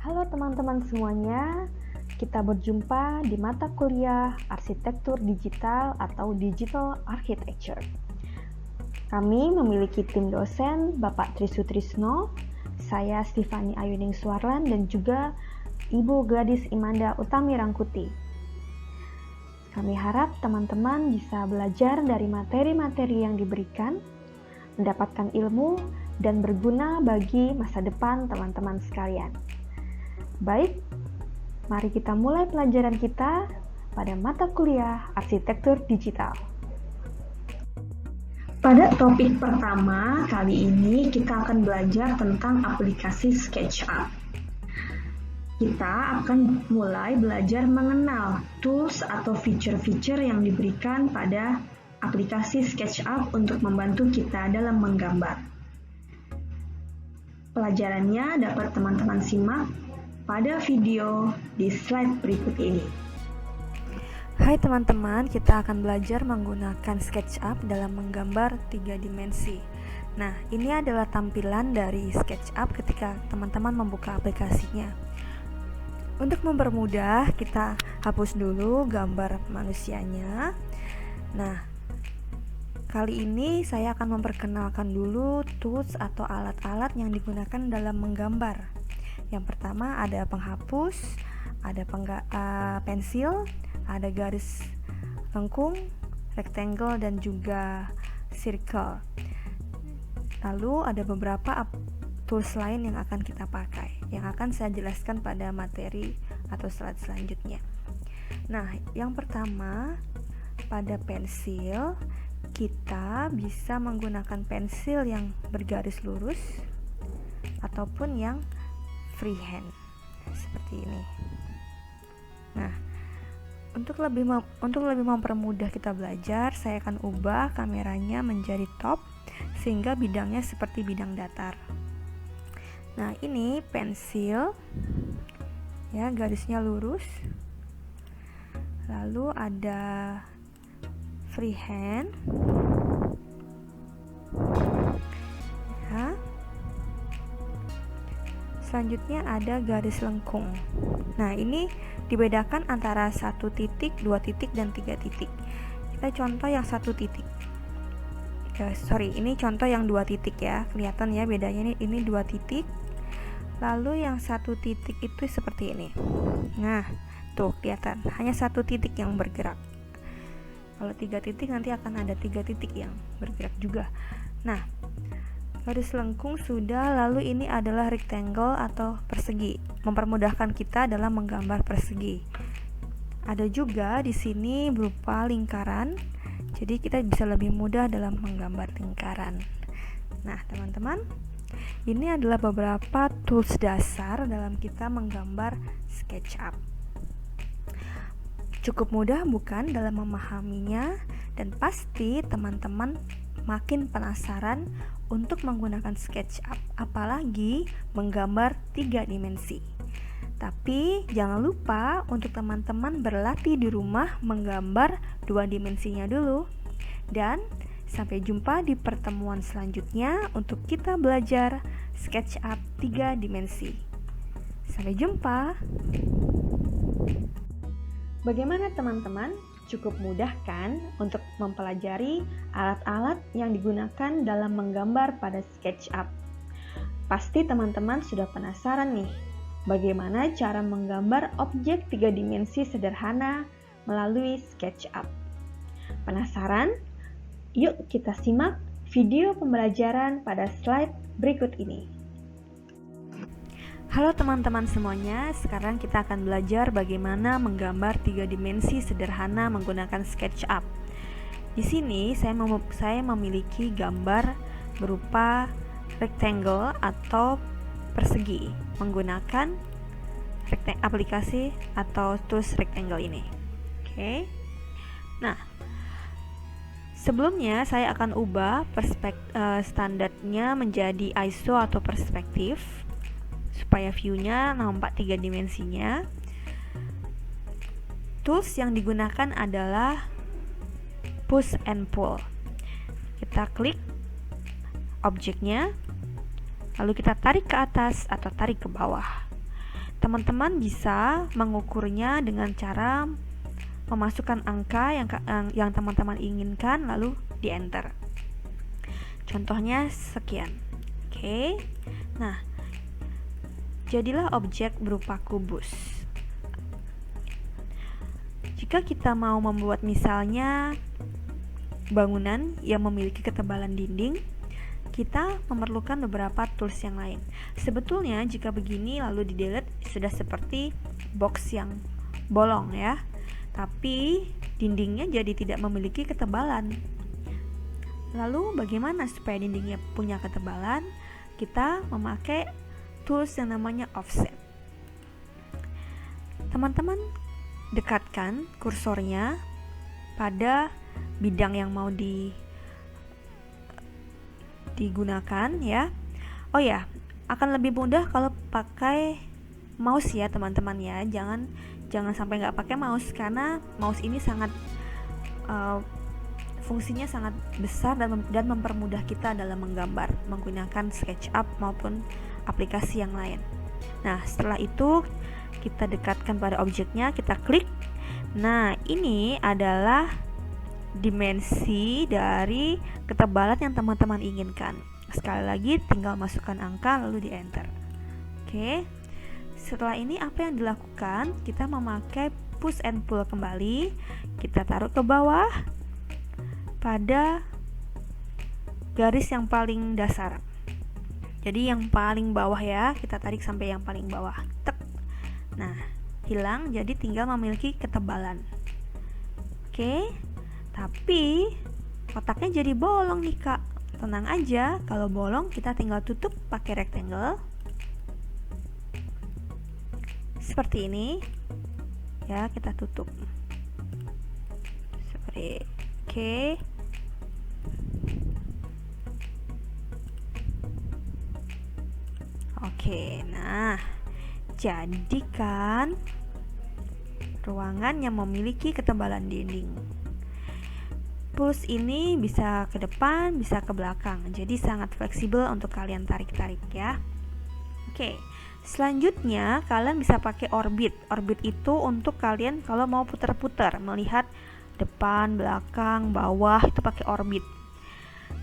Halo teman-teman semuanya, kita berjumpa di mata kuliah Arsitektur Digital atau Digital Architecture. Kami memiliki tim dosen Bapak Trisutrisno, saya Stefani Ayuning Suarlan, dan juga Ibu Gladys Imanda Utami Rangkuti. Kami harap teman-teman bisa belajar dari materi-materi yang diberikan, mendapatkan ilmu, dan berguna bagi masa depan teman-teman sekalian. Baik, mari kita mulai pelajaran kita pada mata kuliah Arsitektur Digital. Pada topik pertama kali ini kita akan belajar tentang aplikasi SketchUp. Kita akan mulai belajar mengenal tools atau fitur-fitur yang diberikan pada aplikasi SketchUp untuk membantu kita dalam menggambar. Pelajarannya dapat teman-teman simak pada video di slide berikut ini. Hai teman-teman, kita akan belajar menggunakan SketchUp dalam menggambar 3 dimensi. Nah, ini adalah tampilan dari SketchUp ketika teman-teman membuka aplikasinya. Untuk mempermudah, kita hapus dulu gambar manusianya. Nah, kali ini saya akan memperkenalkan dulu tools atau alat-alat yang digunakan dalam menggambar. Yang pertama ada penghapus, ada pensil, ada garis lengkung, rectangle, dan juga circle. Lalu ada beberapa tools lain yang akan kita pakai, yang akan saya jelaskan pada materi atau slide selanjutnya. Nah, yang pertama pada pensil, kita bisa menggunakan pensil yang bergaris lurus ataupun yang freehand seperti ini. Nah, untuk lebih mempermudah kita belajar, saya akan ubah kameranya menjadi top sehingga bidangnya seperti bidang datar. Nah, ini pensil ya, garisnya lurus. Lalu ada freehand ya. Selanjutnya ada garis lengkung. Nah, ini dibedakan antara 1 titik, 2 titik, dan 3 titik. Kita contoh yang 1 titik. Ini contoh yang 2 titik ya. Kelihatan ya bedanya, ini 2 titik. Lalu yang 1 titik itu seperti ini. Nah, tuh kelihatan, hanya 1 titik yang bergerak. Kalau 3 titik nanti akan ada 3 titik yang bergerak juga. Nah, garis lengkung sudah, lalu ini adalah rectangle atau persegi, mempermudahkan kita dalam menggambar persegi. Ada juga di sini berupa lingkaran, jadi kita bisa lebih mudah dalam menggambar lingkaran. Nah, teman-teman, ini adalah beberapa tools dasar dalam kita menggambar SketchUp. Cukup mudah bukan dalam memahaminya, dan pasti teman-teman makin penasaran untuk menggunakan SketchUp, apalagi menggambar 3 dimensi. Tapi jangan lupa untuk teman-teman berlatih di rumah menggambar 2 dimensinya dulu. Dan sampai jumpa di pertemuan selanjutnya untuk kita belajar SketchUp 3 dimensi. Sampai jumpa. Bagaimana teman-teman? Cukup mudah kan untuk mempelajari alat-alat yang digunakan dalam menggambar pada SketchUp? Pasti teman-teman sudah penasaran nih, bagaimana cara menggambar objek 3 dimensi sederhana melalui SketchUp. Penasaran? Yuk kita simak video pembelajaran pada slide berikut ini. Halo teman-teman semuanya, sekarang kita akan belajar bagaimana menggambar 3 dimensi sederhana menggunakan SketchUp. Di sini saya memiliki gambar berupa rectangle atau persegi menggunakan aplikasi atau tools rectangle ini. Oke. Nah, sebelumnya saya akan ubah standarnya menjadi ISO atau perspektif, supaya view-nya nampak 3 dimensinya. Tools yang digunakan adalah push and pull. Kita klik objeknya, lalu kita tarik ke atas atau tarik ke bawah. teman-teman bisa mengukurnya dengan cara memasukkan angka yang teman-teman inginkan lalu di enter. Contohnya sekian. Oke. Nah, jadilah objek berupa kubus. Jika kita mau membuat misalnya bangunan yang memiliki ketebalan dinding, kita memerlukan beberapa tools yang lain. Sebetulnya jika begini lalu di delete sudah seperti box yang bolong ya, tapi dindingnya jadi tidak memiliki ketebalan. Lalu bagaimana supaya dindingnya punya ketebalan? Kita memakai tools yang namanya offset. Teman-teman dekatkan kursornya pada bidang yang mau digunakan ya. Oh ya, akan lebih mudah kalau pakai mouse ya teman-teman ya. Jangan sampai nggak pakai mouse, karena mouse ini sangat fungsinya sangat besar dan mempermudah kita dalam menggambar menggunakan SketchUp maupun aplikasi yang lain. Nah, setelah itu kita dekatkan pada objeknya, kita klik. Nah, ini adalah dimensi dari ketebalan yang teman-teman inginkan. Sekali lagi tinggal masukkan angka lalu di enter. Oke. Setelah ini apa yang dilakukan? Kita memakai push and pull kembali. Kita taruh ke bawah pada garis yang paling dasar. Jadi yang paling bawah ya, kita tarik sampai yang paling bawah. Tek. Nah, hilang, jadi tinggal memiliki ketebalan. Oke. Tapi kotaknya jadi bolong nih Kak. Tenang aja, kalau bolong kita tinggal tutup pakai rectangle. Seperti ini. Ya, kita tutup. Seperti oke. Oke, nah, jadikan ruangan yang memiliki ketebalan dinding. Push ini bisa ke depan, bisa ke belakang. Jadi sangat fleksibel untuk kalian tarik-tarik ya. Oke, selanjutnya kalian bisa pakai orbit. Orbit itu untuk kalian kalau mau putar-putar, melihat depan, belakang, bawah, itu pakai orbit.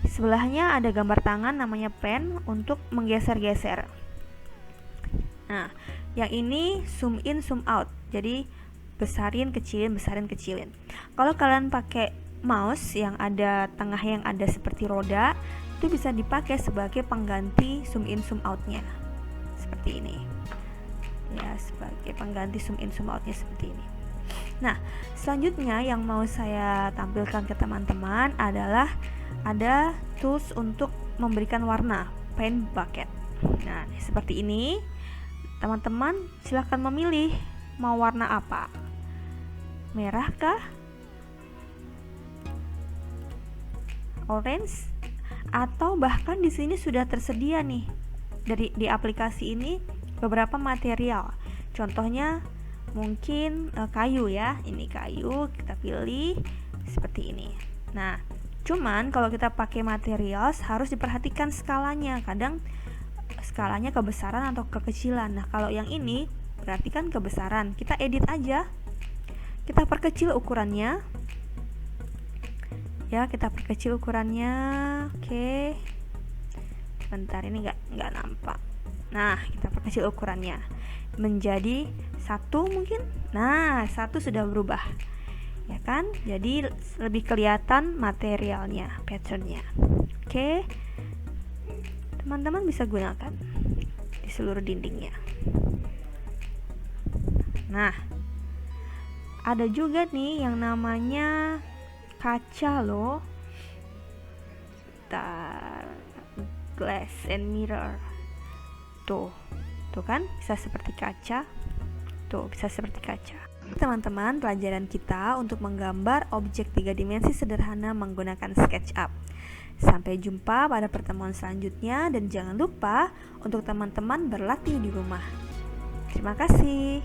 Sebelahnya ada gambar tangan namanya pen untuk menggeser-geser. Nah, yang ini zoom in, zoom out. Jadi besarin, kecilin, besarin, kecilin. Kalau kalian pakai mouse yang ada tengah yang ada seperti roda, itu bisa dipakai sebagai pengganti zoom in, zoom outnya. Seperti ini. Ya, sebagai pengganti zoom in, zoom outnya seperti ini. Nah, selanjutnya yang mau saya tampilkan ke teman-teman adalah ada tools untuk memberikan warna, paint bucket. Nah, seperti ini. Teman-teman silakan memilih mau warna apa. Merah kah? Orange? Atau bahkan di sini sudah tersedia nih di aplikasi ini beberapa material. Contohnya mungkin kayu ya. Ini kayu, kita pilih seperti ini. Nah, cuman kalau kita pakai material harus diperhatikan skalanya. Kadang skalanya kebesaran atau kekecilan. Nah, kalau yang ini berarti kan kebesaran. Kita edit aja. Kita perkecil ukurannya. Ya, kita perkecil ukurannya. Oke. Bentar, ini nggak nampak. Nah, kita perkecil ukurannya menjadi 1 mungkin. Nah, 1 sudah berubah. Ya kan? Jadi lebih kelihatan materialnya, patternnya. Oke. Teman-teman bisa gunakan di seluruh dindingnya. Nah, ada juga nih yang namanya kaca loh. Glass and mirror. Tuh kan bisa seperti kaca. Tuh, bisa seperti kaca. Teman-teman, pelajaran kita untuk menggambar objek 3 dimensi sederhana menggunakan SketchUp. Sampai jumpa pada pertemuan selanjutnya dan jangan lupa untuk teman-teman berlatih di rumah. Terima kasih.